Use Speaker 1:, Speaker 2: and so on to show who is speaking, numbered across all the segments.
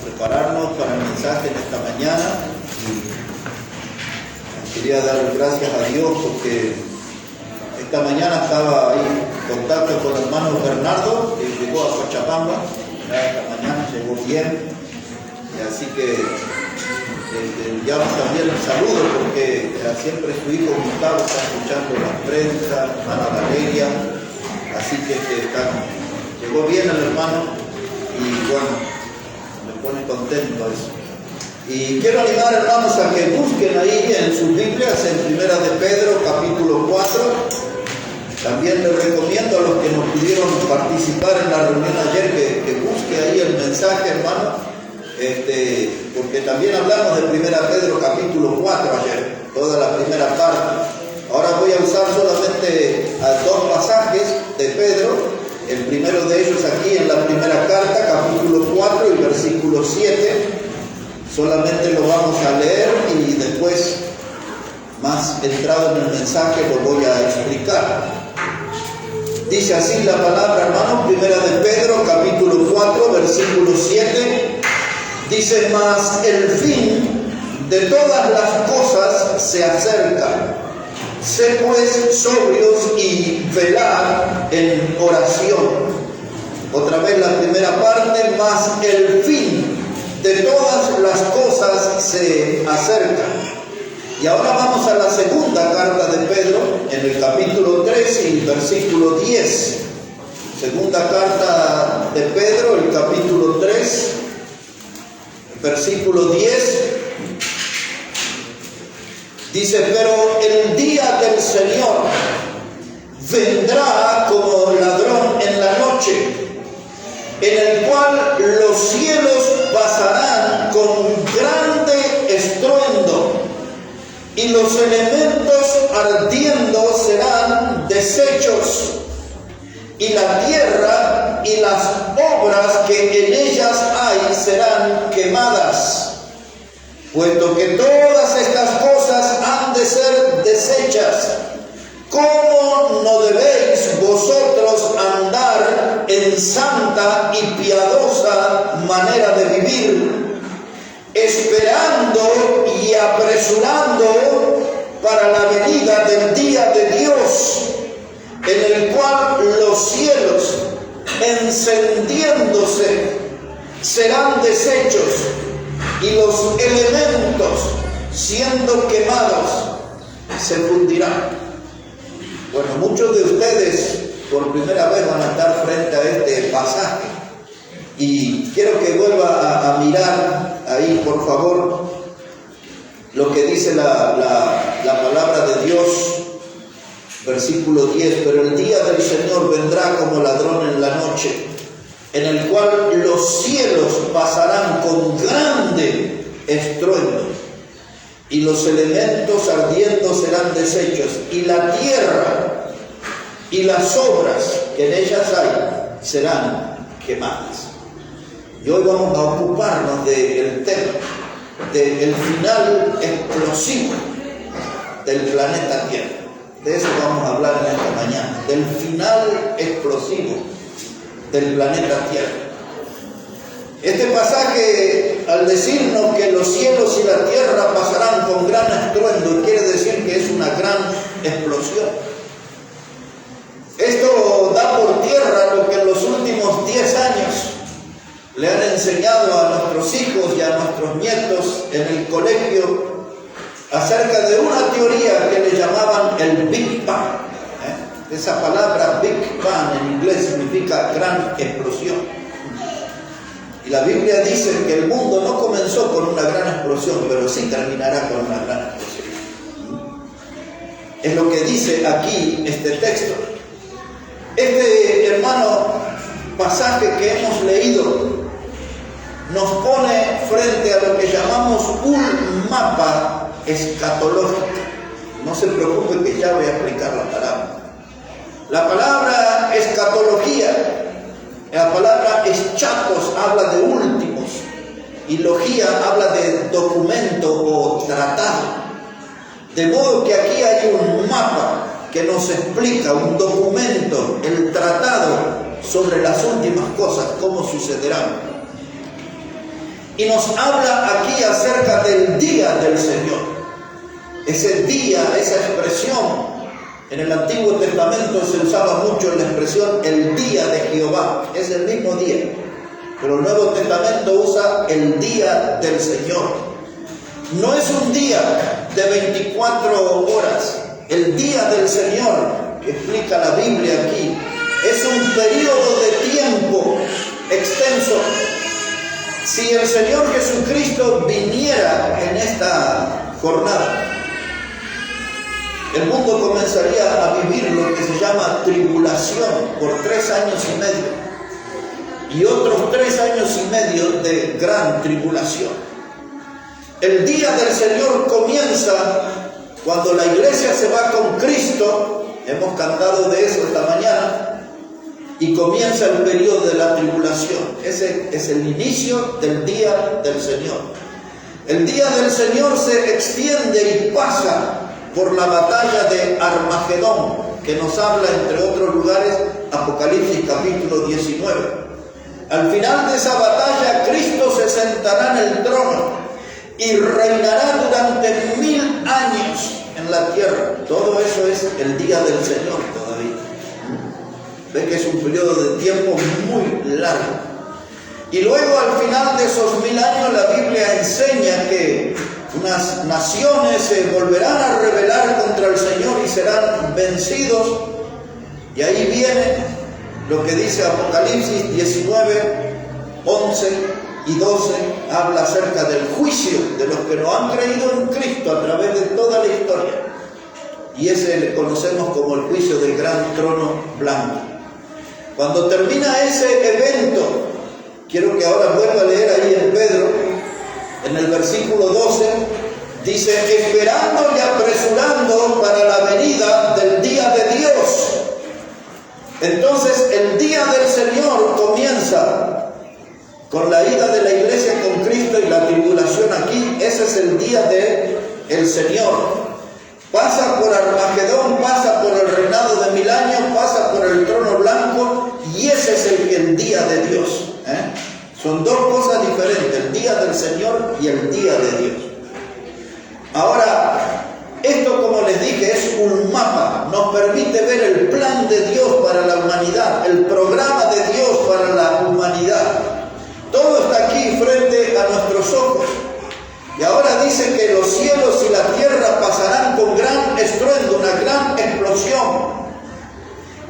Speaker 1: prepararnos para el mensaje en esta mañana. Y quería dar gracias a Dios porque esta mañana estaba ahí en contacto con el hermano Bernardo, que llegó a Cochabamba. Esta mañana llegó bien, y así que llamo también el saludo porque siempre su hijo Gustavo está escuchando la prensa, hermana Valeria, así que llegó bien el hermano y bueno, me pone contento eso. Y quiero animar, hermanos, a que busquen ahí en sus Biblias, en Primera de Pedro, capítulo 4. También les recomiendo a los que no pudieron participar en la reunión ayer que busque ahí el mensaje, hermano, porque también hablamos de Primera Pedro, capítulo 4 ayer, toda la primera parte. Ahora voy a usar solamente dos pasajes de Pedro. El primero de ellos aquí en la primera carta, capítulo 4 y versículo 7. Solamente lo vamos a leer y después, más entrado en el mensaje, lo voy a explicar. Dice así la palabra, hermano, Primera de Pedro, capítulo 4, versículo 7. Dice: mas el fin de todas las cosas se acerca. Sé pues sobrios y velad en oración. Otra vez la primera parte, mas el fin de todas las cosas se acerca. Y ahora vamos a la segunda carta de Pedro, en el capítulo 3 y versículo 10. Segunda carta de Pedro, el capítulo 3, versículo 10. Dice: pero el día del Señor vendrá como ladrón en la noche, en el cual los cielos pasarán con grande estruendo, y los elementos ardiendo serán deshechos, y la tierra y las obras que en ellas hay serán quemadas. Puesto que todas estas cosas han de ser deshechas, ¿cómo no debéis vosotros andar en santa y piadosa manera de vivir, esperando y apresurando para la venida del día de Dios, en el cual los cielos, encendiéndose, serán deshechos, y los elementos, siendo quemados, se fundirán? Bueno, muchos de ustedes por primera vez van a estar frente a este pasaje, y quiero que vuelva a mirar ahí, por favor, lo que dice la palabra de Dios, versículo 10. Pero el día del Señor vendrá como ladrón en la noche, en el cual los cielos pasarán con grande estruendo, y los elementos ardiendo serán deshechos, y la tierra y las obras que en ellas hay serán quemadas. Y hoy vamos a ocuparnos del tema del final explosivo del planeta Tierra. De eso vamos a hablar en esta mañana, del final explosivo del planeta Tierra. Este pasaje, al decirnos que los cielos y la tierra pasarán con gran estruendo, quiere decir que es una gran explosión. Esto da por tierra lo que en los últimos 10 años le han enseñado a nuestros hijos y a nuestros nietos en el colegio acerca de una teoría que le llamaban el Big Bang. Esa palabra Big Bang en inglés significa gran explosión. Y la Biblia dice que el mundo no comenzó con una gran explosión, pero sí terminará con una gran explosión. Es lo que dice aquí este texto. Este, hermano, pasaje que hemos leído nos pone frente a lo que llamamos un mapa escatológico. No se preocupe que ya voy a explicar la palabra. La palabra escatología, la palabra eschatos habla de últimos, y logía habla de documento o tratado. De modo que aquí hay un mapa que nos explica, un documento, el tratado sobre las últimas cosas, cómo sucederán. Y nos habla aquí acerca del día del Señor. Ese día, esa expresión, en el Antiguo Testamento se usaba mucho la expresión el día de Jehová. Es el mismo día. Pero el Nuevo Testamento usa el día del Señor. No es un día de 24 horas. El día del Señor, que explica la Biblia aquí, es un periodo de tiempo extenso. Si el Señor Jesucristo viniera en esta jornada, el mundo comenzaría a vivir lo que se llama tribulación por 3 años y medio. Y otros 3 años y medio de gran tribulación. El día del Señor comienza cuando la iglesia se va con Cristo. Hemos cantado de eso esta mañana. Y comienza el periodo de la tribulación. Ese es el inicio del día del Señor. El día del Señor se extiende y pasa por la batalla de Armagedón, que nos habla, entre otros lugares, Apocalipsis capítulo 19. Al final de esa batalla, Cristo se sentará en el trono y reinará durante 1000 años en la tierra. Todo eso es el día del Señor todavía. Ve que es un periodo de tiempo muy largo. Y luego, al final de esos 1000 años, la Biblia enseña que unas naciones se volverán a rebelar contra el Señor y serán vencidos. Y ahí viene lo que dice Apocalipsis 19, 11 y 12, habla acerca del juicio de los que no han creído en Cristo a través de toda la historia. Y ese le conocemos como el juicio del gran trono blanco. Cuando termina ese evento, quiero que ahora vuelva a leer ahí en Pedro, en el versículo 12, dice: esperando y apresurando para la venida del día de Dios. Entonces el día del Señor comienza con la ida de la iglesia con Cristo y la tribulación aquí. Ese es el día del Señor. Pasa por Armagedón, pasa por el reinado de 1000 años, pasa por el trono blanco, y ese es el día de Dios. Son dos cosas diferentes, el día del Señor y el día de Dios. Ahora, esto, como les dije, es un mapa, nos permite ver el plan de Dios para la humanidad, el programa de Dios para la humanidad. Todo está aquí frente a nuestros ojos. Y ahora dice que los cielos y la tierra pasarán con gran estruendo, una gran explosión.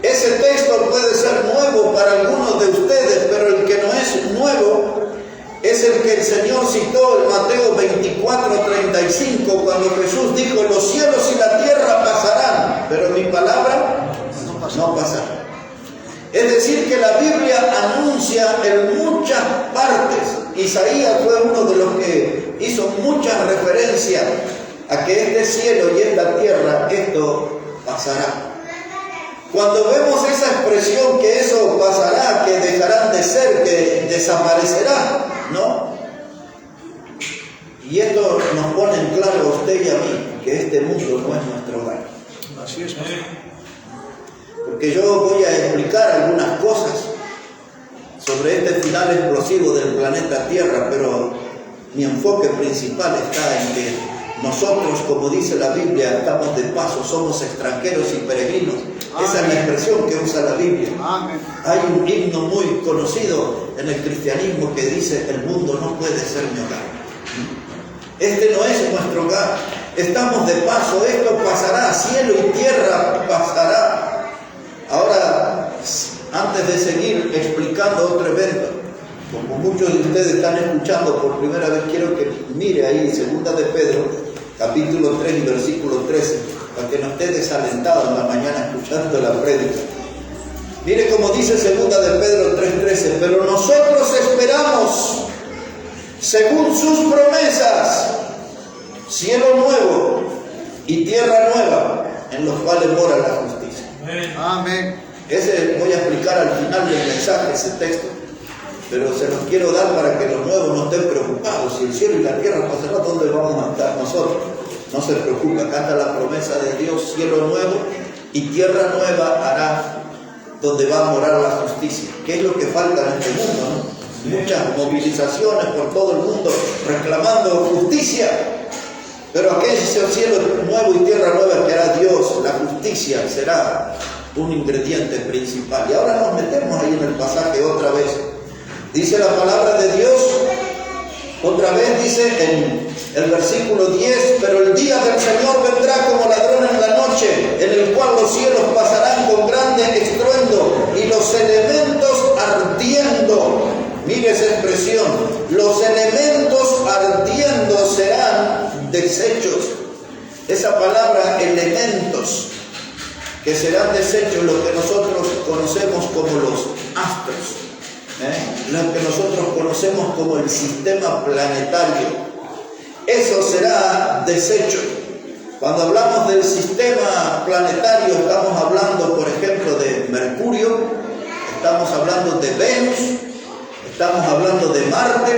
Speaker 1: Ese texto puede ser nuevo para algunos de ustedes, pero el que no es nuevo es el que el Señor citó en Mateo 24:35, cuando Jesús dijo: los cielos y la tierra pasarán, pero mi palabra no pasará. Es decir, que la Biblia anuncia en muchas partes. Isaías fue uno de los que hizo mucha referencia a que este cielo y esta tierra, esto pasará. Cuando vemos esa expresión, que eso pasará, que dejarán de ser, que desaparecerá, ¿no? Y esto nos pone en claro a usted y a mí que este mundo no es nuestro hogar.
Speaker 2: Así es.
Speaker 1: Porque yo voy a explicar algunas cosas sobre este final explosivo del planeta Tierra, pero mi enfoque principal está en que nosotros, como dice la Biblia, estamos de paso, somos extranjeros y peregrinos. Amén. Esa es la expresión que usa la Biblia. Amén. Hay un himno muy conocido en el cristianismo que dice: el mundo no puede ser mi hogar. Este no es nuestro hogar. Estamos de paso, esto pasará, cielo y tierra pasará. Ahora, antes de seguir explicando otro evento, como muchos de ustedes están escuchando por primera vez, quiero que mire ahí 2 de Pedro, capítulo 3 y versículo 13, para que no esté desalentado en la mañana escuchando la prédica. Mire cómo dice 2 de Pedro 3:13: pero nosotros esperamos, según sus promesas, cielo nuevo y tierra nueva, en los cuales mora la justicia. Amén. Ese voy a explicar al final del mensaje, ese texto, pero se los quiero dar para que los nuevos no estén preocupados. Si el cielo y la tierra pasarán, ¿dónde vamos a estar nosotros? No se preocupe, acá está la promesa de Dios: cielo nuevo y tierra nueva hará, donde va a morar la justicia. ¿Qué es lo que falta en este mundo, no? muchas movilizaciones por todo el mundo reclamando justicia. Pero aquel cielo nuevo y tierra nueva que hará Dios, la justicia será un ingrediente principal. Y ahora nos metemos ahí en el pasaje otra vez. Dice la palabra de Dios, otra vez dice en el versículo 10, pero el día del Señor vendrá como ladrón en la noche, en el cual los cielos pasarán con grande estruendo y los elementos ardiendo. Mire esa expresión, los elementos ardiendo serán deshechos. Esa palabra elementos, que serán deshechos, lo que nosotros conocemos como los astros, lo que nosotros conocemos como el sistema planetario, eso será deshecho. Cuando hablamos del sistema planetario, estamos hablando, por ejemplo, de Mercurio, estamos hablando de Venus, estamos hablando de Marte,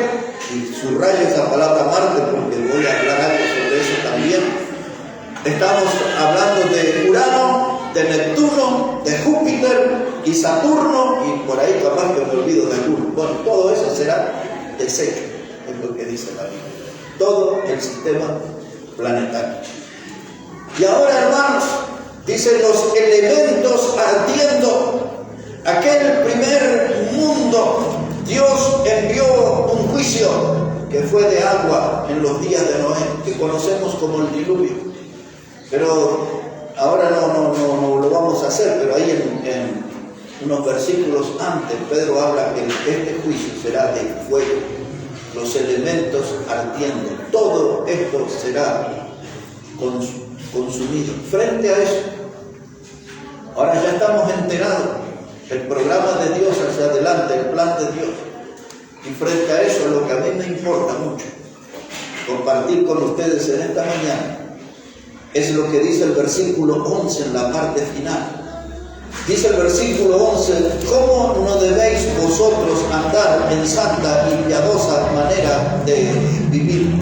Speaker 1: y subrayo esa palabra Marte porque voy a hablar algo sobre eso también. Estamos hablando de Urano, de Neptuno, de Júpiter y Saturno, y por ahí capaz que me olvido de alguno. Bueno, todo eso será deshecho, es lo que dice la Biblia. Todo el sistema planetario. Y ahora, hermanos, dicen los elementos ardiendo. Aquel primer mundo, Dios envió un juicio que fue de agua en los días de Noé, que conocemos como el diluvio. Pero ahora no lo vamos a hacer, pero ahí en unos versículos antes, Pedro habla que este juicio será de fuego, los elementos ardiendo, todo esto será consumido. Frente a eso, ahora ya estamos enterados, el programa de Dios hacia adelante, el plan de Dios, y frente a eso, lo que a mí me importa mucho compartir con ustedes en esta mañana, es lo que dice el versículo 11 en la parte final. Dice el versículo 11, ¿cómo no debéis vosotros andar en santa y piadosa manera de vivir?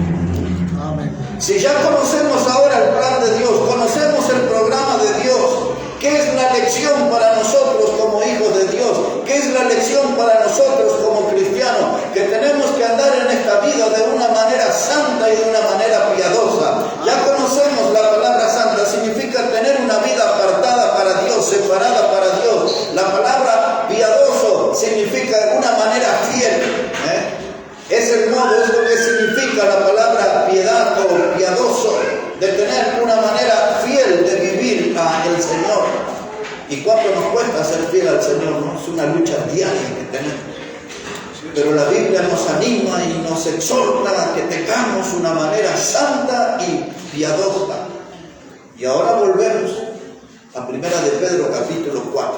Speaker 1: Amén. Si ya conocemos ahora el plan de Dios, conocemos el programa de Dios, ¿qué es la lección para nosotros como hijos de Dios? ¿Qué es la lección para nosotros como cristianos? Que tenemos que andar en esta vida de una manera santa y de una manera piadosa. Ya conocemos la palabra santa, significa tener una vida apartada para Dios, separada para Dios. La palabra piadoso significa una manera fiel. Es el modo, es lo que significa la palabra piedad o piadoso, de tener una manera fiel de vivir al Señor. ¿Y cuánto nos cuesta ser fiel al Señor? ¿No? Es una lucha diaria que tenemos. Pero la Biblia nos anima y nos exhorta a que tengamos una manera santa y piadosa. Y ahora volvemos a Primera de Pedro capítulo 4.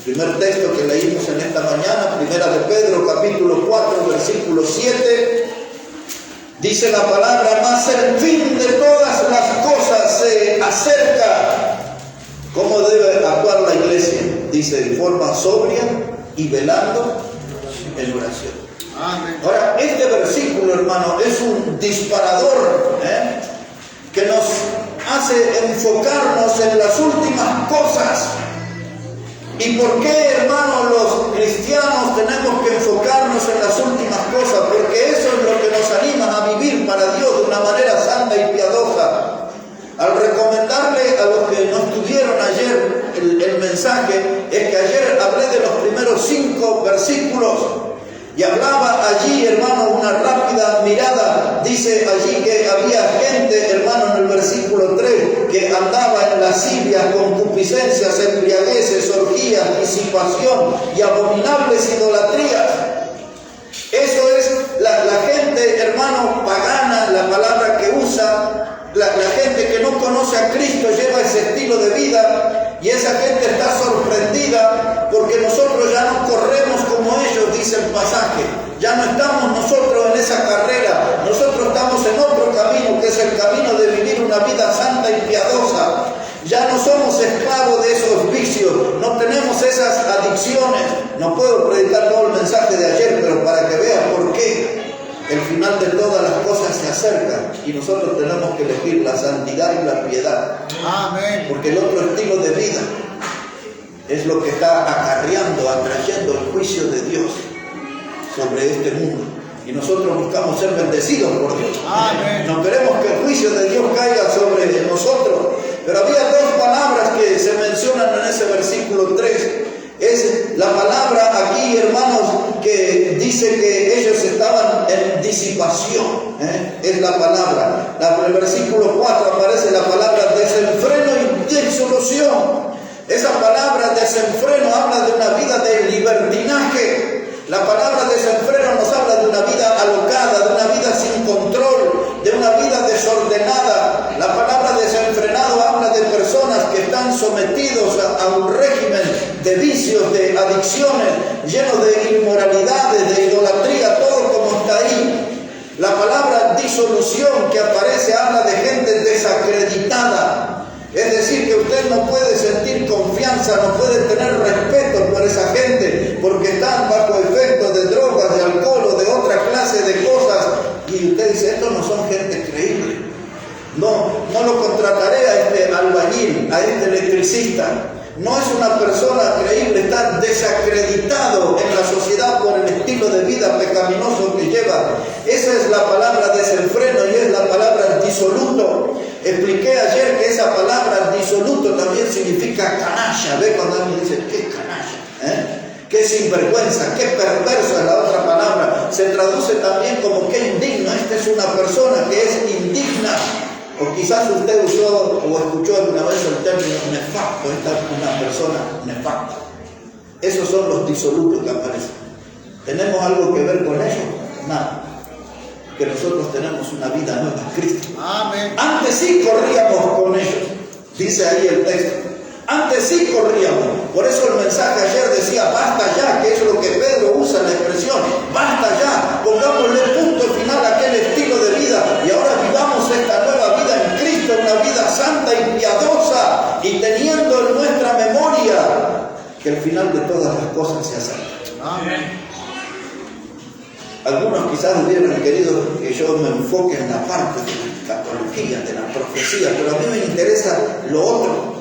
Speaker 1: El primer texto que leímos en esta mañana, Primera de Pedro capítulo 4, versículo 7, dice la palabra, mas el fin de todas las cosas se acerca. ¿Cómo debe actuar la iglesia? Dice, en forma sobria y velando en oración. Amén. Ahora, este versículo, hermano, es un disparador que nos hace enfocarnos en las últimas cosas. ¿Y por qué, hermano, los cristianos tenemos que enfocarnos en las últimas cosas? Porque eso es lo que nos anima a vivir para Dios de una manera santa y piadosa. Al recomendarle a los que no estuvieron ayer el mensaje, es que ayer hablé de los primeros 5 versículos y hablaba allí, hermano, una rápida mirada. Dice allí que había gente, hermano, en el versículo 3, que andaba en lascivias, concupiscencias, embriagueces, orgías, disipación y abominables idolatrías. Eso es la gente, hermano, pagana, la palabra que usa. La gente que no conoce a Cristo lleva ese estilo de vida y esa gente está sorprendida porque nosotros ya no corremos como ellos, dice el pasaje. Ya no estamos nosotros en esa carrera, nosotros estamos en otro camino, que es el camino de vivir una vida santa y piadosa. Ya no somos esclavos de esos vicios, no tenemos esas adicciones. No puedo predicar todo el mensaje de ayer, pero para que vean por qué. El final de todas las cosas se acerca y nosotros tenemos que elegir la santidad y la piedad. Amén. Porque el otro estilo de vida es lo que está acarreando, atrayendo el juicio de Dios. sobre este mundo. Y nosotros buscamos ser bendecidos por Dios.
Speaker 2: Amén.
Speaker 1: No queremos que el juicio de Dios caiga sobre nosotros. Pero había dos palabras que se mencionan en ese versículo 3. Es la palabra aquí, hermanos, que dice que ellos estaban en disipación. Es la palabra. En el versículo 4 aparece la palabra desenfreno y disolución. Esa palabra desenfreno habla de una vida de libertinaje. La palabra desenfreno nos habla de una vida alocada, de una vida sin control, de una vida desordenada. La palabra desenfrenado habla de personas que están sometidos a un régimen de vicios, de adicciones, llenos de inmoralidades, de idolatría, todo como está ahí. La palabra disolución que aparece habla de gente desacreditada. Es decir, que usted no puede sentir confianza, no puede tener respeto por esa gente, porque están bajo efectos de drogas, de alcohol o de otra clase de cosas. Y usted dice, estos no son gente creíble. No lo contrataré a este albañil, a este electricista. No es una persona creíble, está desacreditado en la sociedad por el estilo de vida pecaminoso que lleva. Esa es la palabra desenfreno y es la palabra disoluto. Expliqué ayer que esa palabra disoluto también significa canalla. ¿Ve? Cuando alguien dice, ¿qué canalla? Qué sinvergüenza, qué perverso es la otra palabra. Se traduce también como qué indigno. Esta es una persona que es indigna. O quizás usted usó o escuchó alguna vez el término nefasto. Esta es una persona nefasta. Esos son los disolutos que aparecen. ¿Tenemos algo que ver con ellos? Nada. Que nosotros tenemos una vida nueva en Cristo.
Speaker 2: Amén.
Speaker 1: Antes sí corríamos con ellos. Dice ahí el texto. Antes sí corríamos. Por eso el mensaje ayer decía, basta ya, que es lo que Pedro usa en la expresión. Basta ya, pongámosle punto final a aquel estilo de vida y ahora vivamos esta nueva vida en Cristo, una vida santa y piadosa, y teniendo en nuestra memoria que el final de todas las cosas se acerca.
Speaker 2: Amén.
Speaker 1: Algunos quizás hubieran querido que yo me enfoque en la parte de la escatología, de la profecía, pero a mí me interesa lo otro.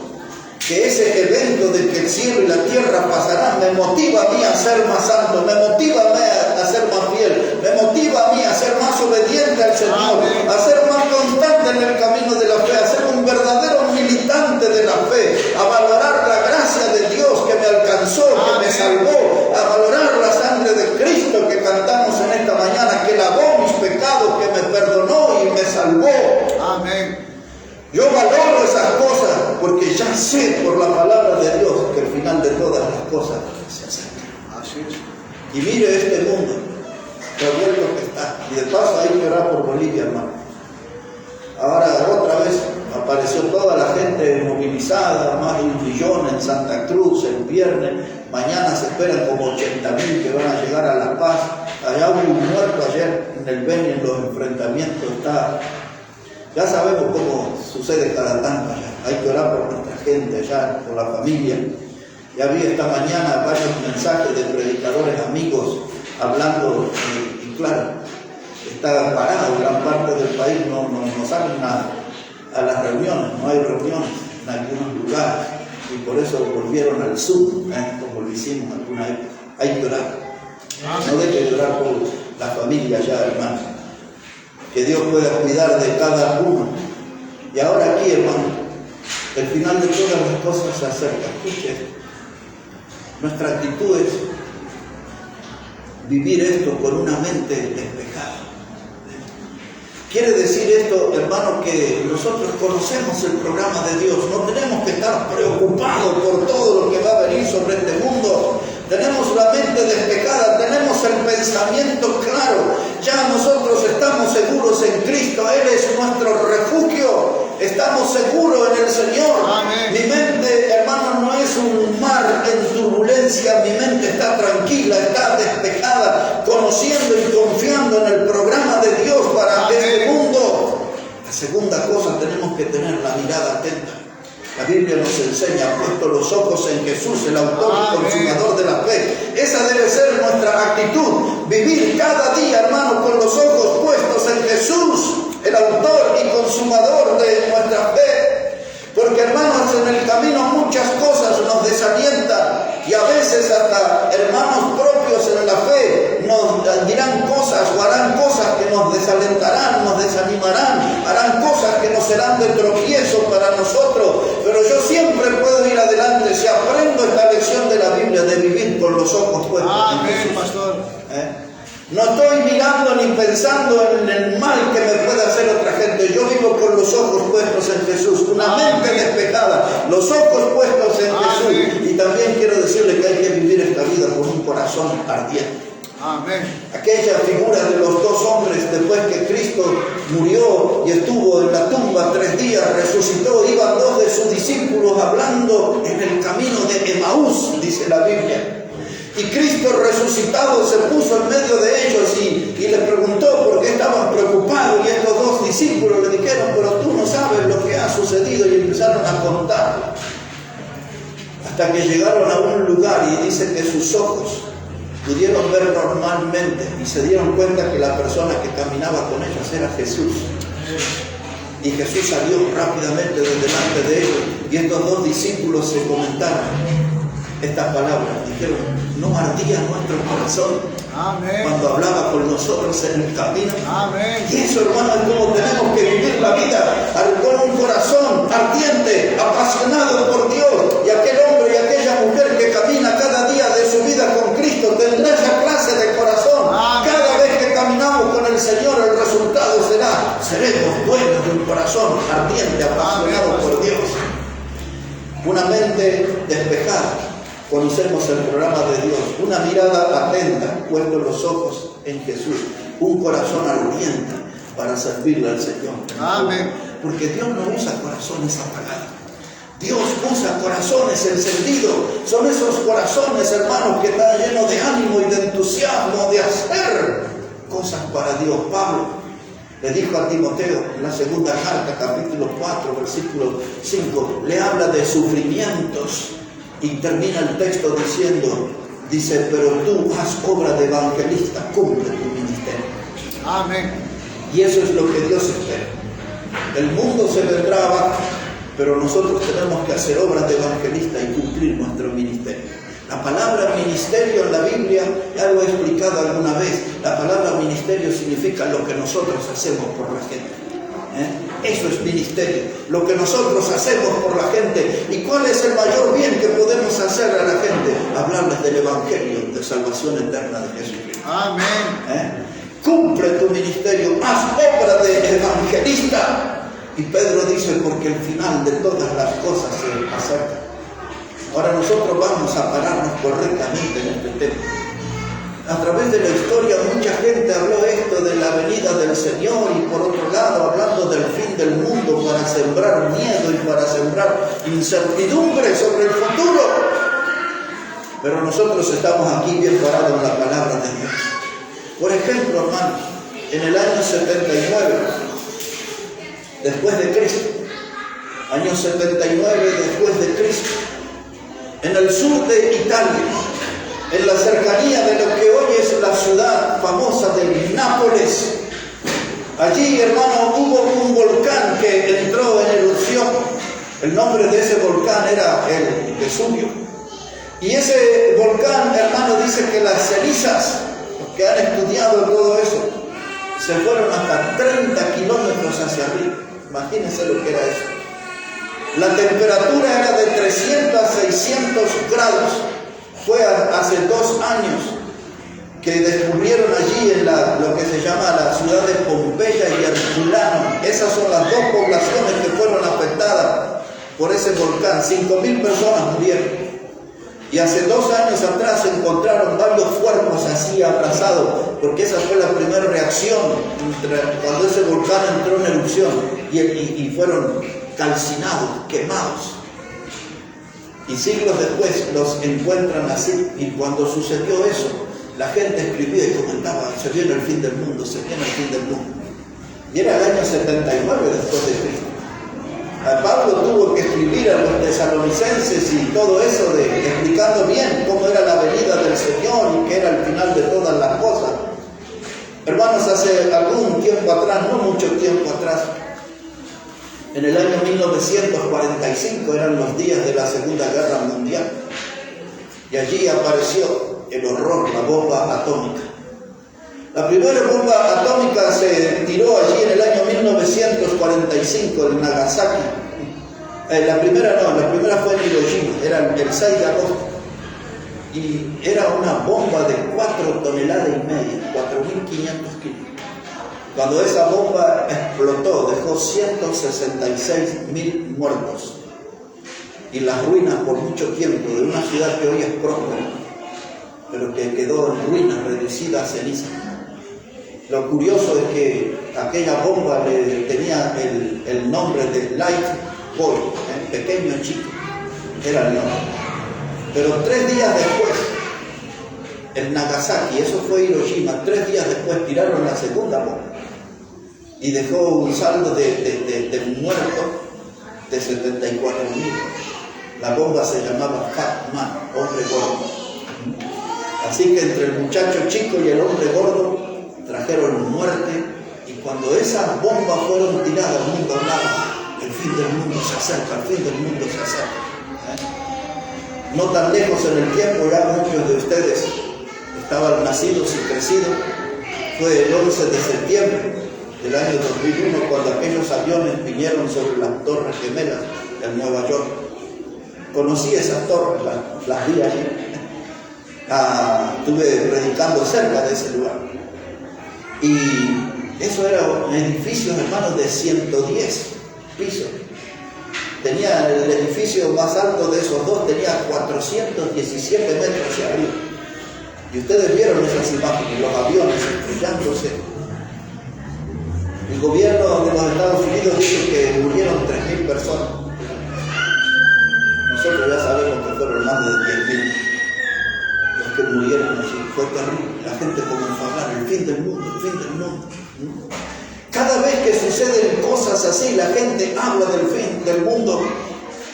Speaker 1: Que ese evento de que el cielo y la tierra pasarán me motiva a mí a ser más santo, me motiva a mí a ser más fiel, me motiva a mí a ser más obediente al Señor, a ser más constante en el camino de la fe, a ser un verdadero militante de la fe, a valorar la gracia de Dios que me alcanzó, que me salvó, a valorar la sangre de Cristo que cantamos en esta mañana, que lavó mis pecados, que me perdonó y me salvó.
Speaker 2: Amén.
Speaker 1: Yo valoro esas cosas porque ya sé por la palabra de Dios que el final de todas las cosas se acerca.
Speaker 2: Así es.
Speaker 1: Y mire este mundo revuelto que está. Y de paso hay que orar por Bolivia, hermano. Ahora otra vez apareció toda la gente movilizada, más de 1 millón en Santa Cruz el viernes. Mañana se esperan como 80.000 que van a llegar a La Paz. Allá hubo un muerto ayer en el Beni, en los enfrentamientos. Ya sabemos cómo sucede cada tanto allá. Hay que orar por nuestra gente allá, por la familia. Ya vi esta mañana varios mensajes de predicadores amigos hablando, y claro, está parado gran parte del país, no salen a las reuniones, no hay reuniones en algunos lugares, y por eso volvieron al sur, como lo hicimos alguna vez. Hay que orar. No deje de orar por la familia allá, hermano. Que Dios pueda cuidar de cada uno. Y ahora aquí, hermano, el final de todas las cosas se acerca. Escuche, nuestra actitud es vivir esto con una mente despejada. Quiere decir esto, hermano, que nosotros conocemos el programa de Dios. No tenemos que estar preocupados por todo lo que va a venir sobre este mundo. Tenemos la mente despejada, tenemos el pensamiento claro. Ya nosotros estamos seguros en Cristo. Él es nuestro refugio. Estamos seguros en el Señor.
Speaker 2: Amén.
Speaker 1: Mi mente, hermano, no es un mar en turbulencia. Mi mente está tranquila, está despejada, conociendo y confiando en el programa de Dios para este mundo. La segunda cosa, tenemos que tener la mirada atenta. La Biblia nos enseña, puesto los ojos en Jesús, el autor y consumador de la fe. Esa debe ser nuestra actitud. Vivir cada día, hermano, con los ojos puestos en Jesús, el autor y consumador de nuestra fe. Porque, hermanos, en el camino muchas cosas nos desalientan. Y a veces hasta hermanos propios en la fe nos para nosotros, pero yo siempre puedo ir adelante si aprendo esta lección de la Biblia, de vivir con los ojos puestos en Jesús.
Speaker 2: pastor.
Speaker 1: No estoy mirando ni pensando en el mal que me puede hacer otra gente. Yo vivo con los ojos puestos en Jesús, una mente despejada, los ojos puestos en Jesús. Y también quiero decirle que hay que vivir esta vida con un corazón ardiente. Aquella figura de los dos hombres después que Cristo murió y estuvo en la tumba 3 días, resucitó, iban 2 de sus discípulos hablando en el camino de Emaús, dice la Biblia. Y Cristo resucitado se puso en medio de ellos y les preguntó por qué estaban preocupados. Y estos 2 discípulos le dijeron, pero tú no sabes lo que ha sucedido. Y empezaron a contar. Hasta que llegaron a un lugar y dice que sus ojos pudieron ver normalmente y se dieron cuenta que la persona que caminaba con ellos era Jesús. Y Jesús salió rápidamente de delante de ellos. Y estos 2 discípulos se comentaron estas palabras, dijeron, ¿no ardía nuestro corazón cuando hablaba con nosotros en el camino? Y eso, hermano, es como tenemos que vivir la vida, con un corazón ardiente, apasionado por Dios. Y aquel hombre y aquella mujer que camina cada día de su vida con Cristo tendrá esa clase de corazón. Cada vez que caminamos con el Señor, el resultado será, seremos dueños de un corazón ardiente, apasionado por Dios. Una mente despejada. Conocemos el programa de Dios, una mirada atenta, puestos los ojos en Jesús, un corazón ardiente para servirle al Señor. Porque Dios no usa corazones apagados. Dios usa corazones encendidos. Son esos corazones, hermanos, que están llenos de ánimo y de entusiasmo de hacer cosas para Dios. Pablo le dijo a Timoteo en la segunda carta, capítulo 4, versículo 5, le habla de sufrimientos. Y termina el texto diciendo, dice, pero tú haz obra de evangelista, cumple tu ministerio. Y eso es lo que Dios espera. El mundo se vendrá abajo, pero nosotros tenemos que hacer obras de evangelista y cumplir nuestro ministerio. La palabra ministerio en la Biblia, ya lo he explicado alguna vez, la palabra ministerio significa lo que nosotros hacemos por la gente. Eso es ministerio, lo que nosotros hacemos por la gente. ¿Y cuál es el mayor bien que podemos hacer a la gente? Hablarles del evangelio de salvación eterna de Jesucristo. Cumple tu ministerio, haz obra de evangelista. Y Pedro dice, porque el final de todas las cosas se acerca. Ahora nosotros vamos a pararnos correctamente en este tema. A través de la historia mucha gente habló esto de la venida del Señor y por otro lado hablando del fin del mundo para sembrar miedo y para sembrar incertidumbre sobre el futuro. Pero nosotros estamos aquí bien parados en la palabra de Dios. Por ejemplo, hermanos, en el año 79 después de Cristo, año 79 después de Cristo, en el sur de Italia, en la cercanía de lo que hoy es la ciudad famosa de Nápoles. Allí, hermano, hubo un volcán que entró en erupción. El nombre de ese volcán era el Vesubio. Y ese volcán, hermano, dice que las cenizas, los que han estudiado todo eso, se fueron hasta 30 kilómetros hacia arriba. Imagínense lo que era eso. La temperatura era de 300 a 600 grados. Fue hace 2 años que descubrieron allí en lo que se llama la ciudad de Pompeya y Herculano. Esas son las 2 poblaciones que fueron afectadas por ese volcán. 5.000 personas murieron. Y hace 2 años atrás se encontraron varios cuerpos así abrazados, porque esa fue la primera reacción cuando ese volcán entró en erupción y fueron calcinados, quemados. Y siglos después los encuentran así. Y cuando sucedió eso, la gente escribía y comentaba, se viene el fin del mundo, se viene el fin del mundo. Y era el año 79 después de Cristo. Pablo tuvo que escribir a los tesalonicenses y todo eso, explicando bien cómo era la venida del Señor y que era el final de todas las cosas. Hermanos, hace algún tiempo atrás, no mucho tiempo atrás, en el año 1945 eran los días de la Segunda Guerra Mundial. Y allí apareció el horror, la bomba atómica. La primera bomba atómica se tiró allí en el año 1945 en Nagasaki. La primera fue en Hiroshima, era el 6 de agosto. Y era una bomba de 4,5 toneladas, 4.500 kilos. Cuando esa bomba explotó, dejó 166.000 muertos. Y las ruinas por mucho tiempo de una ciudad que hoy es próspera, pero que quedó en ruinas, reducida a ceniza. Lo curioso es que aquella bomba le tenía el nombre de Light Boy, pequeño chico, era el nombre. Pero 3 días después, en Nagasaki, eso fue Hiroshima, 3 días después tiraron la segunda bomba y dejó un saldo de muertos de 74.000. La bomba se llamaba Fat Man, hombre gordo. Así que entre el muchacho chico y el hombre gordo trajeron muerte, y cuando esas bombas fueron tiradas, el mundo hablaba: el fin del mundo se acerca, el fin del mundo se acerca. No tan lejos en el tiempo, ya muchos de ustedes estaban nacidos y crecidos. Fue el 11 de septiembre del año 2001 cuando aquellos aviones vinieron sobre las Torres Gemelas en Nueva York. Conocí esas torres, las vi allí. Estuve predicando cerca de ese lugar. Y eso eran edificios, hermanos, de 110 pisos. Tenía el edificio más alto de esos dos, tenía 417 metros hacia arriba. Y ustedes vieron esas imágenes, los aviones estrellándose. El gobierno de los Estados Unidos dice que murieron 3.000 personas. Nosotros ya sabemos que fueron más de 10.000 los que murieron allí. Fue terrible. La gente comenzó a hablar: el fin del mundo, el fin del mundo. Cada vez que suceden cosas así, la gente habla del fin del mundo.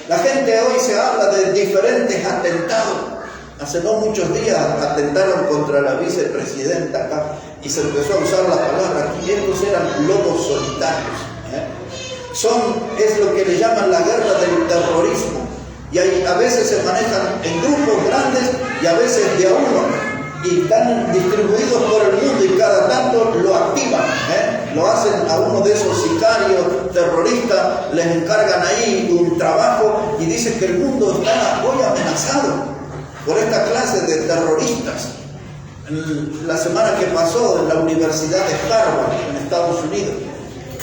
Speaker 1: La gente hoy se habla de diferentes atentados. Hace no muchos días atentaron contra la vicepresidenta acá y se empezó a usar la palabra, y estos eran lobos solitarios. Es lo que le llaman la guerra del terrorismo. Y a veces se manejan en grupos grandes y a veces de a uno. Y están distribuidos por el mundo, y cada tanto lo activan, lo hacen a uno de esos sicarios terroristas, les encargan ahí un trabajo y dicen que el mundo está hoy amenazado por esta clase de terroristas. La semana que pasó, en la Universidad de Harvard, en Estados Unidos,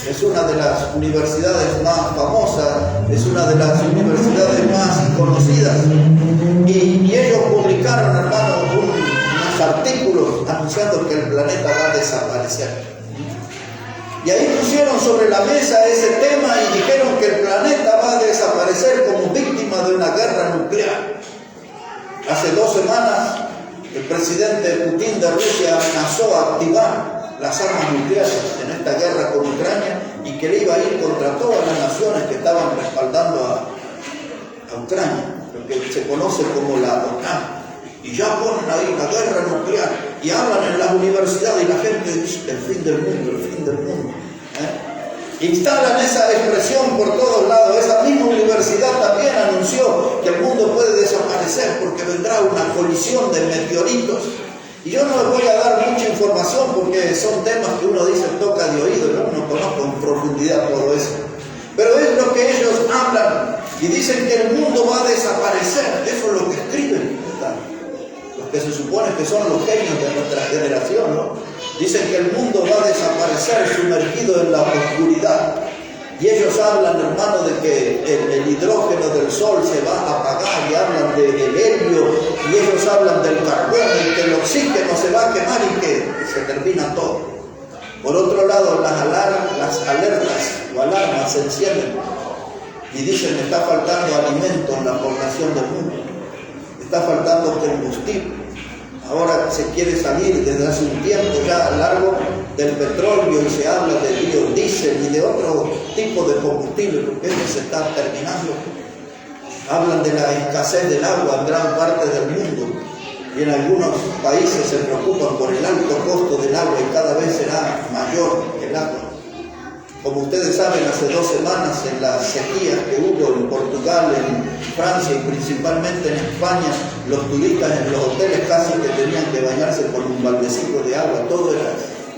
Speaker 1: es una de las universidades más famosas, es una de las universidades más conocidas, y ellos publicaron, hermano, unos artículos anunciando que el planeta va a desaparecer. Y ahí pusieron sobre la mesa ese tema y dijeron que el planeta va a desaparecer como víctima de una guerra nuclear. Hace 2 semanas, el presidente Putin de Rusia amenazó a activar las armas nucleares en esta guerra con Ucrania, y que le iba a ir contra todas las naciones que estaban respaldando a Ucrania, lo que se conoce como la OTAN. Y ya ponen ahí la guerra nuclear y hablan en las universidades, y la gente dice: el fin del mundo, el fin del mundo. Instalan esa expresión por todos lados. Esa misma universidad también anunció que el mundo puede desaparecer porque vendrá una colisión de meteoritos. Y yo no les voy a dar mucha información porque son temas que uno dice toca de oído, yo no conozco en profundidad todo eso. Pero es lo que ellos hablan y dicen que el mundo va a desaparecer. Eso es lo que escriben, ¿verdad? Los que se supone que son los genios de nuestra generación, ¿no? Dicen que el mundo va a desaparecer sumergido en la oscuridad. Y ellos hablan, hermano, de que el hidrógeno del sol se va a apagar, y hablan del helio, y ellos hablan del carbón, y que el oxígeno se va a quemar y que se termina todo. Por otro lado, las alertas o alarmas se encienden y dicen: está faltando alimento en la población del mundo, está faltando combustible. Ahora se quiere salir desde hace un tiempo ya largo del petróleo, y se habla de biodiesel y de otro tipo de combustible, porque eso se está terminando. Hablan de la escasez del agua en gran parte del mundo, y en algunos países se preocupan por el alto costo del agua, y cada vez será mayor el agua. Como ustedes saben, hace 2 semanas, en las sequías que hubo en Portugal, en Francia y principalmente en España, los turistas en los hoteles casi que tenían que bañarse con un baldecito de agua. Todo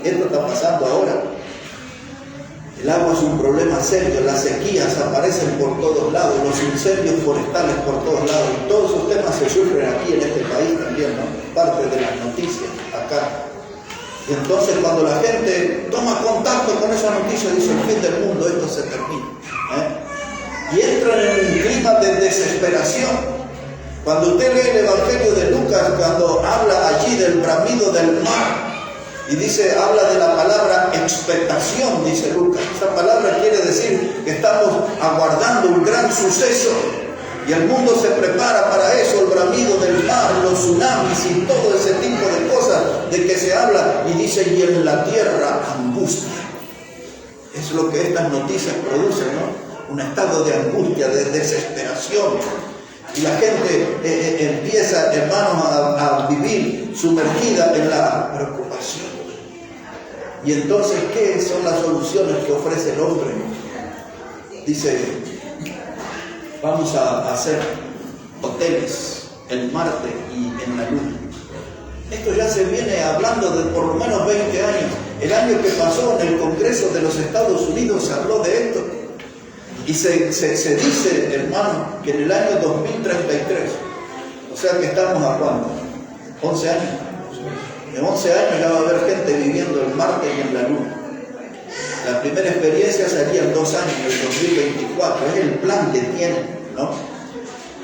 Speaker 1: esto está pasando ahora. El agua es un problema serio, las sequías aparecen por todos lados, los incendios forestales por todos lados, y todos esos temas se sufren aquí en este país también, ¿no? Parte de las noticias acá. Y entonces cuando la gente toma contacto con esa noticia, dice: el fin del mundo, esto se termina, y entran en un clima de desesperación. Cuando usted lee el Evangelio de Lucas, cuando habla allí del bramido del mar, y dice, habla de la palabra expectación, dice Lucas. Esa palabra quiere decir que estamos aguardando un gran suceso. Y el mundo se prepara para eso, el bramido del mar, los tsunamis y todo ese tipo de cosas de que se habla. Y dice, y en la tierra angustia. Es lo que estas noticias producen, ¿no? Un estado de angustia, de desesperación. Y la gente empieza, hermanos, a vivir sumergida en la preocupación. Y entonces, ¿qué son las soluciones que ofrece el hombre? Dice, vamos a hacer hoteles en Marte y en la Luna. Esto ya se viene hablando de por lo menos 20 años. El año que pasó en el Congreso de los Estados Unidos se habló de esto. Y se dice, hermano, que en el año 2033, o sea que estamos a ¿cuánto? 11 años. En 11 años ya va a haber gente viviendo en Marte y en la Luna. La primera experiencia sería en 2 años, en el 2024. Es el plan que tienen, ¿no?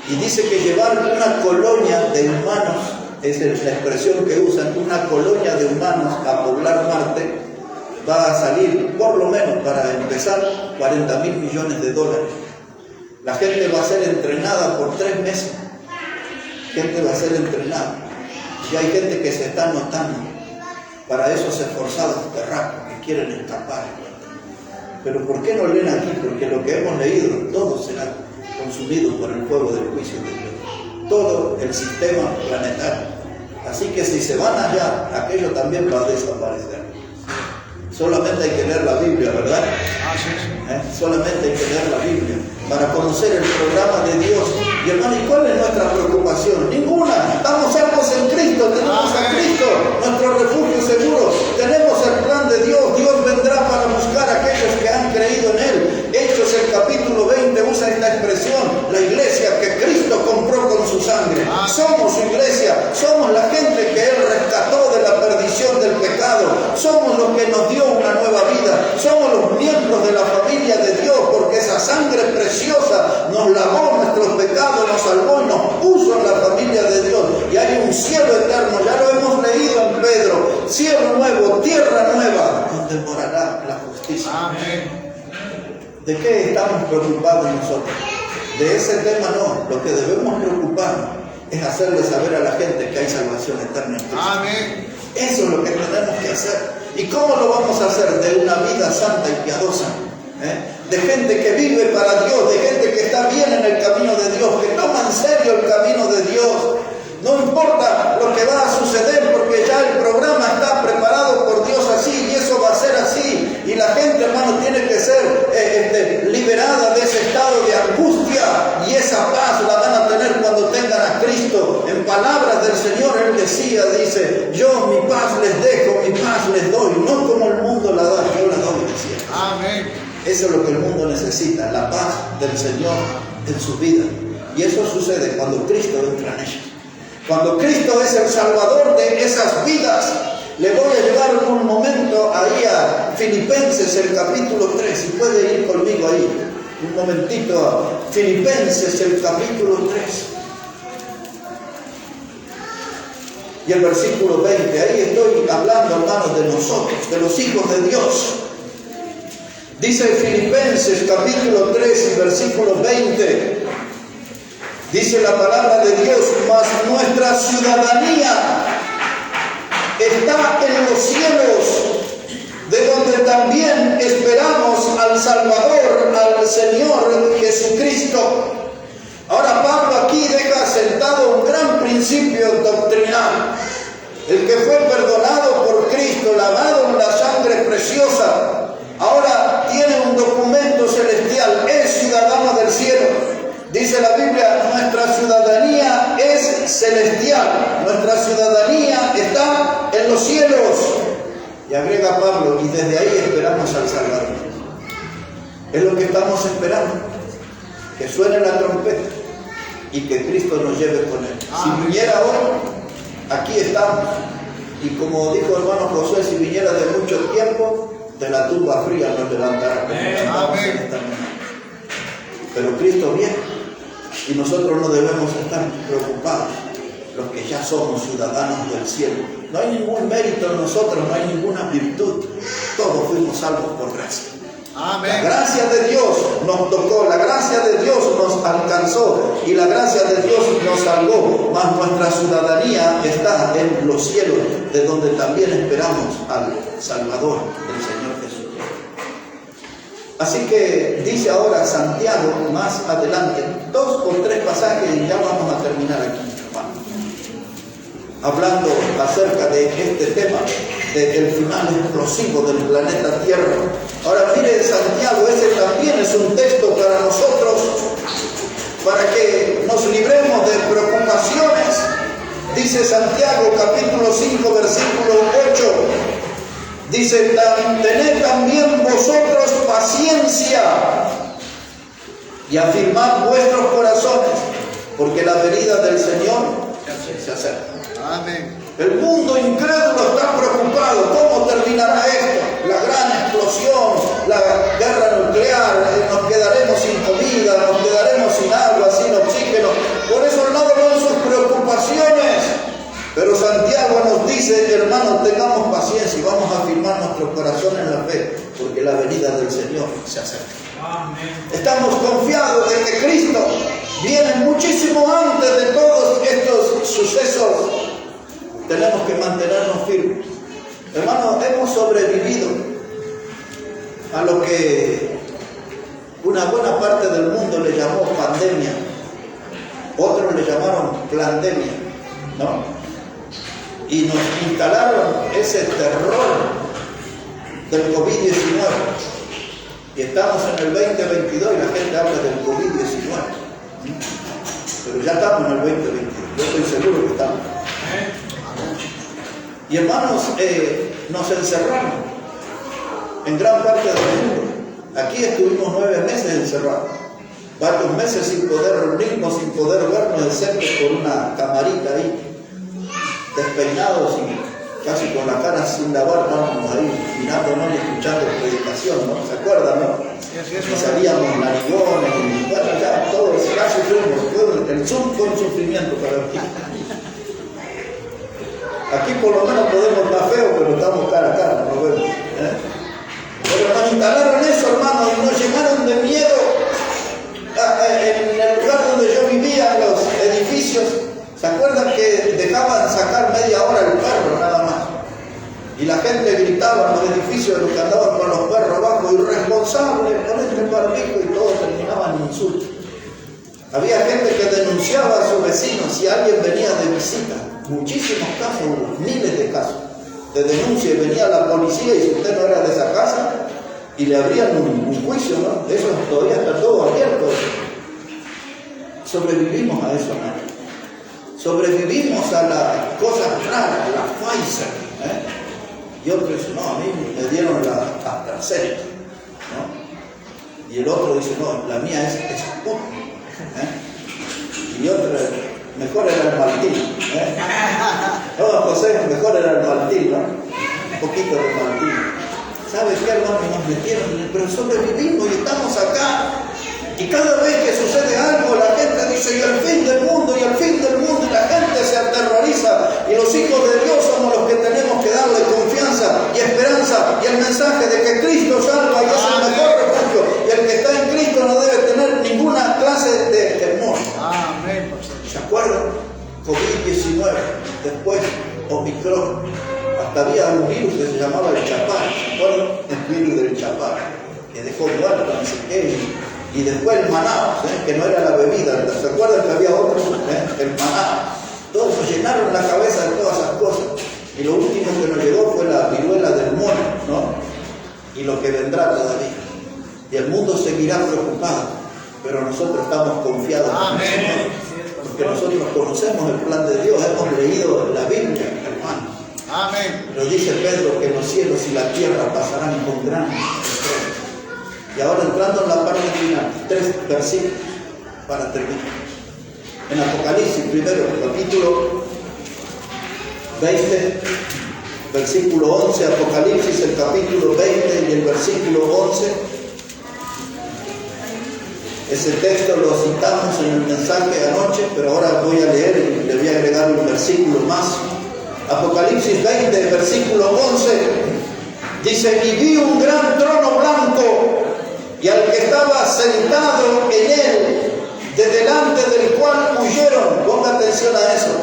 Speaker 1: Y dice que llevar una colonia de humanos, es la expresión que usan, una colonia de humanos a poblar Marte, va a salir, por lo menos para empezar, $40.000 millones. La gente va a ser entrenada por 3 meses. Gente va a ser entrenada. Y hay gente que se está anotando para esos esforzados terráqueos que quieren escapar. Pero ¿por qué no leen aquí? Porque lo que hemos leído, todo será consumido por el fuego del juicio de Dios. Todo el sistema planetario. Así que si se van allá, aquello también va a desaparecer. Solamente hay que leer la Biblia, ¿verdad? Solamente hay que leer la Biblia para conocer el programa de Dios. Y hermano, ¿y cuál es nuestra preocupación? Ninguna. Estamos salvos en Cristo, tenemos a Cristo, nuestro refugio seguro. Tenemos el plan de Dios. Dios vendrá para buscar a aquellos que han creído en Él. Hechos, el capítulo 20, usa esta expresión: la iglesia que Cristo compró con su sangre. Somos su iglesia, somos la gente que Él rescató de la perdición del pecado. Somos los que nos dio una nueva vida. Somos los miembros de la familia de Dios, porque esa sangre preciosa nos lavó nuestros pecados, nos salvó y nos puso en la familia de Dios. Y hay un cielo eterno, ya lo hemos leído en Pedro: cielo nuevo, tierra nueva, donde morará la justicia. Amén. ¿De qué estamos preocupados nosotros? De ese tema no. Lo que debemos preocuparnos es hacerle saber a la gente que hay salvación eterna en Cristo. Amén. Eso es lo que tenemos que hacer. ¿Y cómo lo vamos a hacer? De una vida santa y piadosa. De gente que vive para Dios, de gente que está bien en el camino de Dios, que toma en serio el camino de Dios. No importa lo que va a suceder, porque ya el programa está preparado por Dios así, y eso va a ser así. Y la gente, hermano, tiene que ser liberada de ese estado de angustia, y esa paz la van a tener cuando tengan a Cristo. En palabras del Señor, Él decía, dice: yo mi paz les dejo, mi paz les doy, no como el mundo la da, yo la doy, decía. Amén. Eso es lo que el mundo necesita, la paz del Señor en su vida. Y eso sucede cuando Cristo entra en ellos. Cuando Cristo es el Salvador de esas vidas. Le voy a llevar un momento ahí a Filipenses, el capítulo 3. Si puede ir conmigo ahí, un momentito a Filipenses, el capítulo 3. Y el versículo 20. Ahí estoy hablando, hermanos, de nosotros, de los hijos de Dios. Dice Filipenses, capítulo 3, y versículo 20. Dice la palabra de Dios: mas nuestra ciudadanía está en los cielos, de donde también esperamos al Salvador, al Señor Jesucristo. Ahora Pablo aquí deja sentado un gran principio doctrinal. El que fue perdonado por Cristo, lavado en la sangre preciosa, ahora tiene un documento celestial, es ciudadano del cielo. Dice la Biblia: nuestra ciudadanía es celestial, nuestra ciudadanía está en los cielos. Y agrega Pablo: y desde ahí esperamos al Salvador. Es lo que estamos esperando, que suene la trompeta y que Cristo nos lleve con él. Si viniera hoy, aquí estamos. Y como dijo el hermano Josué, si viniera de mucho tiempo, de la tumba fría nos levantará. Pero Cristo viene y nosotros no debemos estar preocupados, los que ya somos ciudadanos del cielo. No hay ningún mérito en nosotros, no hay ninguna virtud. Todos fuimos salvos por gracia.
Speaker 2: Amén.
Speaker 1: La gracia de Dios nos tocó, la gracia de Dios nos alcanzó y la gracia de Dios nos salvó, mas nuestra ciudadanía está en los cielos, de donde también esperamos al Salvador, el Señor Jesús. Así que dice ahora Santiago más adelante, 2 o 3 pasajes y ya vamos a terminar aquí, hermano, hablando acerca de este tema, del final explosivo del planeta Tierra. Ahora mire Santiago, ese también es un texto para nosotros, para que nos libremos de preocupaciones. Dice Santiago capítulo 5 versículo 8, dice: tened también vosotros paciencia y afirmad vuestros corazones, porque la venida del Señor se acerca.
Speaker 2: Amén.
Speaker 1: El mundo incrédulo está preocupado. ¿Cómo terminará esto? La gran explosión, la guerra nuclear, nos quedaremos sin comida, nos quedaremos sin agua, sin oxígeno. Por eso no ven sus preocupaciones. Pero Santiago nos dice, hermanos, tengamos paciencia y vamos a afirmar nuestro corazón en la fe, porque la venida del Señor se acerca. Amén. Estamos confiados de que Cristo viene muchísimo antes de todos estos sucesos. Tenemos que mantenernos firmes. Hermanos, hemos sobrevivido a lo que una buena parte del mundo le llamó pandemia. Otros le llamaron plandemia, ¿no? Y nos instalaron ese terror del COVID-19. Y estamos en el 2022 y la gente habla del COVID-19. Pero ya estamos en el 2022. Yo estoy seguro que estamos. Y hermanos, nos encerraron en gran parte del mundo. Aquí estuvimos 9 meses encerrados, varios meses sin poder reunirnos, sin poder vernos, excepto por una camarita ahí, despeinados y casi con la cara sin lavar, estábamos ahí mirándonos y escuchando predicación, ¿no? ¿Se acuerdan, no? Y salíamos narigones y bueno, ya todo ese caso sufrimos. El Zoom fue un sufrimiento para mí. Aquí por lo menos podemos estar feos, pero estamos cara a cara, no vemos. Pero nos instalaron eso, hermanos, y nos llenaron de miedo. En el lugar donde yo vivía, los edificios, ¿se acuerdan que dejaban sacar media hora el perro nada más? Y la gente gritaba en los edificios de los que andaban con los perros abajo: irresponsable, ponete el barbijo, y todos terminaban en insultos. Había gente que denunciaba a sus vecinos si alguien venía de visita. Muchísimos casos, miles de casos de denuncia, y venía la policía y si usted no era de esa casa y le abrían un juicio, ¿no? Eso todavía está todo abierto. Sobrevivimos a eso, ¿no? Sobrevivimos a las cosas raras, a la Pfizer, y otros dicen: no, a mí me dieron la AstraZeneca, ¿no? Y el otro dice: no, la mía es Sputnik, y otro: mejor era el Maltín. No, José, mejor era el Maltín, ¿no? Un poquito de Maltín. ¿Sabes qué, hermano? Nos metieron, pero sobrevivimos y estamos acá. Y cada vez que sucede algo, la gente dice: y el fin del mundo, y el fin del mundo, y la gente se aterroriza. Y los hijos de Dios somos los que tenemos que darle confianza y esperanza y el mensaje de que Cristo salva y es el mejor refugio. Y el que está en Cristo no debe tener ninguna clase de temor.
Speaker 2: Amén.
Speaker 1: ¿Se acuerdan? COVID-19, después Omicron, hasta había un virus que se llamaba el chapar, ¿se acuerdan? El virus del chapar, que dejó muerto, no sé qué, y después el maná, que no era la bebida, ¿se acuerdan que había otro? El maná. Todos nos llenaron la cabeza de todas esas cosas, y lo último que nos llegó fue la viruela del mono, ¿no? Y lo que vendrá todavía. Y el mundo seguirá preocupado, pero nosotros estamos confiados en el Señor. Porque nosotros conocemos el plan de Dios, hemos leído la Biblia, hermano.
Speaker 2: Amén.
Speaker 1: Pero dice Pedro que los cielos y la tierra pasarán con gran estrés, Y ahora entrando en la parte final, 3 versículos para terminar. En Apocalipsis, primero, capítulo 20, versículo 11, Apocalipsis, el capítulo 20 y el versículo 11. Ese texto lo citamos en el mensaje de anoche, pero ahora voy a leer y le voy a agregar un versículo más. Apocalipsis 20, versículo 11, dice: y vi un gran trono blanco, y al que estaba sentado en él, de delante del cual huyeron, ponga atención a eso,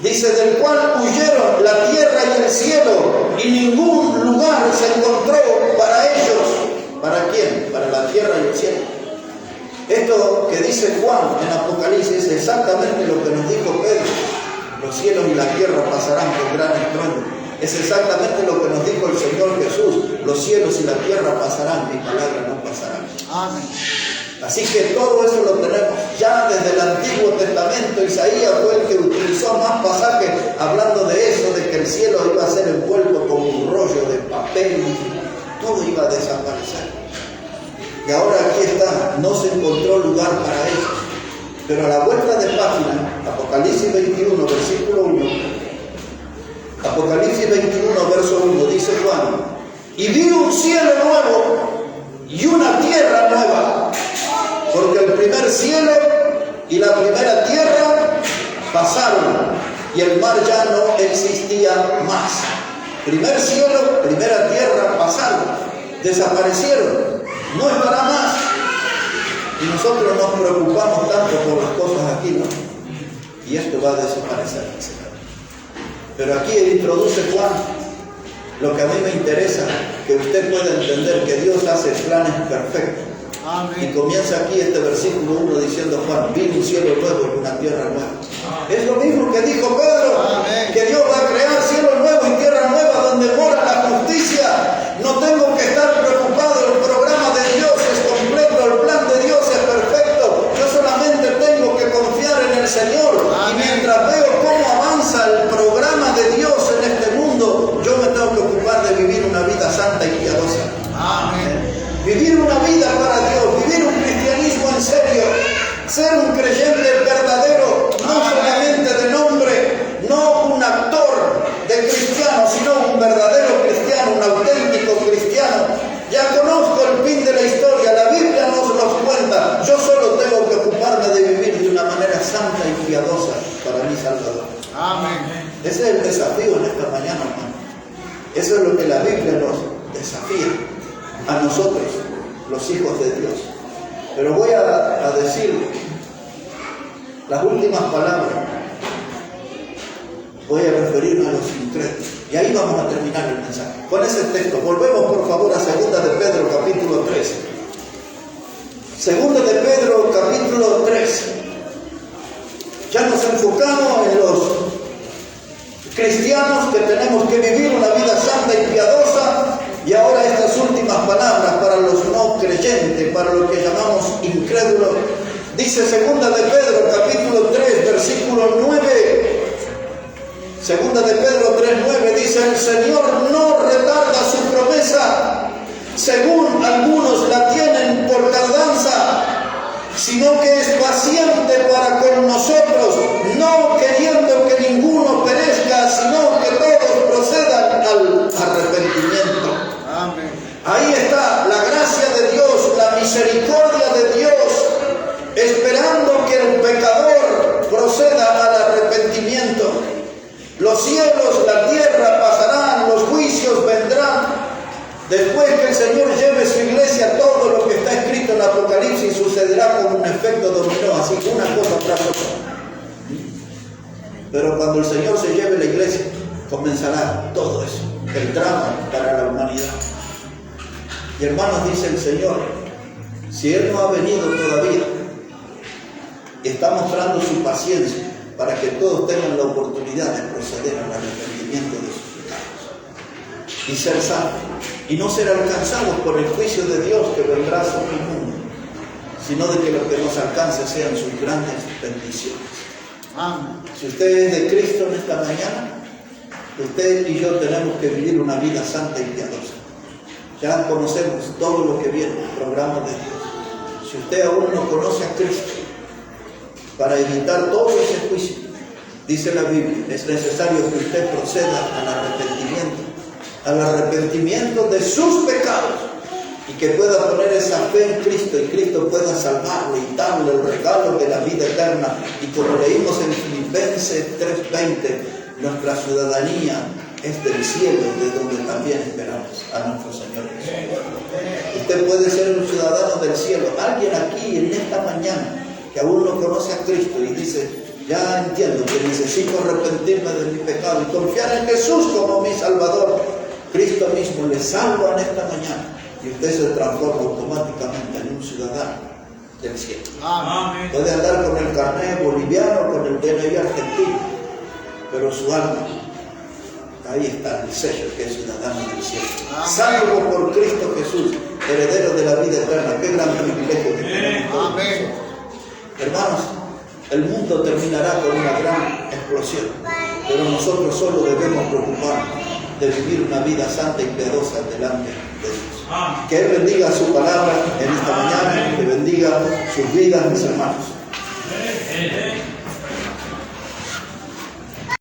Speaker 1: dice, del cual huyeron la tierra y el cielo, y ningún lugar se encontró para ellos. ¿Para quién? Para la tierra y el cielo. Esto que dice Juan en Apocalipsis es exactamente lo que nos dijo Pedro: los cielos y la tierra pasarán con gran estruendo. Es exactamente lo que nos dijo el Señor Jesús: los cielos y la tierra pasarán, mi palabra no pasará.
Speaker 2: Amén.
Speaker 1: Así que todo eso lo tenemos ya desde el Antiguo Testamento. Isaías fue el que utilizó más pasajes hablando de eso, de que el cielo iba a ser envuelto con un rollo de papel, todo iba a desaparecer. Y ahora aquí está, no se encontró lugar para ellos. Pero a la vuelta de página, Apocalipsis 21, versículo 1, Apocalipsis 21, verso 1, dice Juan: y vi un cielo nuevo y una tierra nueva, porque el primer cielo y la primera tierra pasaron, y el mar ya no existía más. Primer cielo, primera tierra pasaron, desaparecieron, no estará más. Y nosotros nos preocupamos tanto por las cosas aquí, ¿no? Y esto va a desaparecer. Pero aquí introduce Juan lo que a mí me interesa, que usted pueda entender que Dios hace planes perfectos.
Speaker 2: Amén.
Speaker 1: Y comienza aquí este versículo 1 diciendo Juan: vi un cielo nuevo y una tierra nueva. Es lo mismo que dijo Pedro.
Speaker 2: Amén.
Speaker 1: Que Dios va a crear cielo nuevo y tierra nueva donde mora la justicia. No tengo que estar preocupado, el programa de Dios es completo, el plan de Dios es perfecto. Yo solamente tengo que confiar en el Señor.
Speaker 2: Amén.
Speaker 1: Y mientras veo cómo avanza el programa de Dios en este mundo, yo me tengo que ocupar de vivir una vida santa y piadosa.
Speaker 2: Amén.
Speaker 1: Vivir una vida para Dios, vivir un cristianismo en serio, ser un creyente verdadero, no solamente de nombre, no un actor de cristiano, sino un verdadero cristiano, un auténtico cristiano. Ya conozco el fin de la historia, la Biblia nos lo cuenta, yo solo tengo que ocuparme de vivir de una manera santa y piadosa para mi Salvador.
Speaker 2: Amén.
Speaker 1: Ese es el desafío en esta mañana, hermano. Eso es lo que la Biblia nos desafía a nosotros, los hijos de Dios. Pero voy a decir las últimas palabras. Voy a referirme a los incrédulos. Y ahí vamos a terminar el mensaje. Con ese texto, volvemos por favor a 2 de Pedro, capítulo 3. 2 de Pedro, capítulo 3. Ya nos enfocamos en los cristianos que tenemos que vivir una vida santa y piadosa. Y ahora estas últimas palabras para los no creyentes, para los que llamamos incrédulos. Dice 2 de Pedro, capítulo 3, versículo 9. 2 de Pedro 3:9 dice: el Señor no retarda su promesa, según algunos la tienen por tardanza, sino que es paciente para con nosotros, no queriendo que ninguno perezca, sino que todos procedan al arrepentimiento.
Speaker 2: Amén.
Speaker 1: Ahí está la gracia de Dios, la misericordia de Dios, esperando que el pecador proceda al arrepentimiento. Los cielos, la tierra pasarán, los juicios vendrán. Después que el Señor lleve su iglesia, todo lo que está escrito en Apocalipsis sucederá como un efecto dominó, así que una cosa tras otra. Pero cuando el Señor se lleve la iglesia, comenzará todo eso, el drama para la humanidad. Y hermanos, dice el Señor, si Él no ha venido todavía, está mostrando su paciencia para que todos tengan la oportunidad de proceder al arrepentimiento de sus pecados y ser salvos, y no ser alcanzados por el juicio de Dios que vendrá sobre el mundo, sino de que lo que nos alcance sean sus grandes bendiciones.
Speaker 2: Amén.
Speaker 1: Si usted es de Cristo en esta mañana, usted y yo tenemos que vivir una vida santa y piadosa. Ya conocemos todo lo que viene, el programa de Dios. Si usted aún no conoce a Cristo, para evitar todo ese juicio, dice la Biblia, es necesario que usted proceda al arrepentimiento de sus pecados y que pueda poner esa fe en Cristo y Cristo pueda salvarle y darle el regalo de la vida eterna. Y como leímos en Filipenses 3:20, nuestra ciudadanía es del cielo, de donde también esperamos a nuestro Señor Jesús. Usted puede ser un ciudadano del cielo. Alguien aquí en esta mañana que aún no conoce a Cristo y dice, ya entiendo que necesito arrepentirme de mi pecado y confiar en Jesús como mi Salvador. Cristo mismo le salva en esta mañana y usted se transforma automáticamente en un ciudadano del cielo.
Speaker 2: Amén.
Speaker 1: Puede andar con el carnet boliviano, con el DNI argentino, pero su alma, ahí está el sello que es ciudadano del cielo. Salvo por Cristo Jesús, heredero de la vida eterna. Qué gran privilegio que tenemos todos nosotros. Hermanos, el mundo terminará con una gran explosión, pero nosotros solo debemos preocuparnos de vivir una vida santa y piadosa delante de Dios. Que Él bendiga su palabra en esta mañana, que bendiga sus vidas, mis hermanos.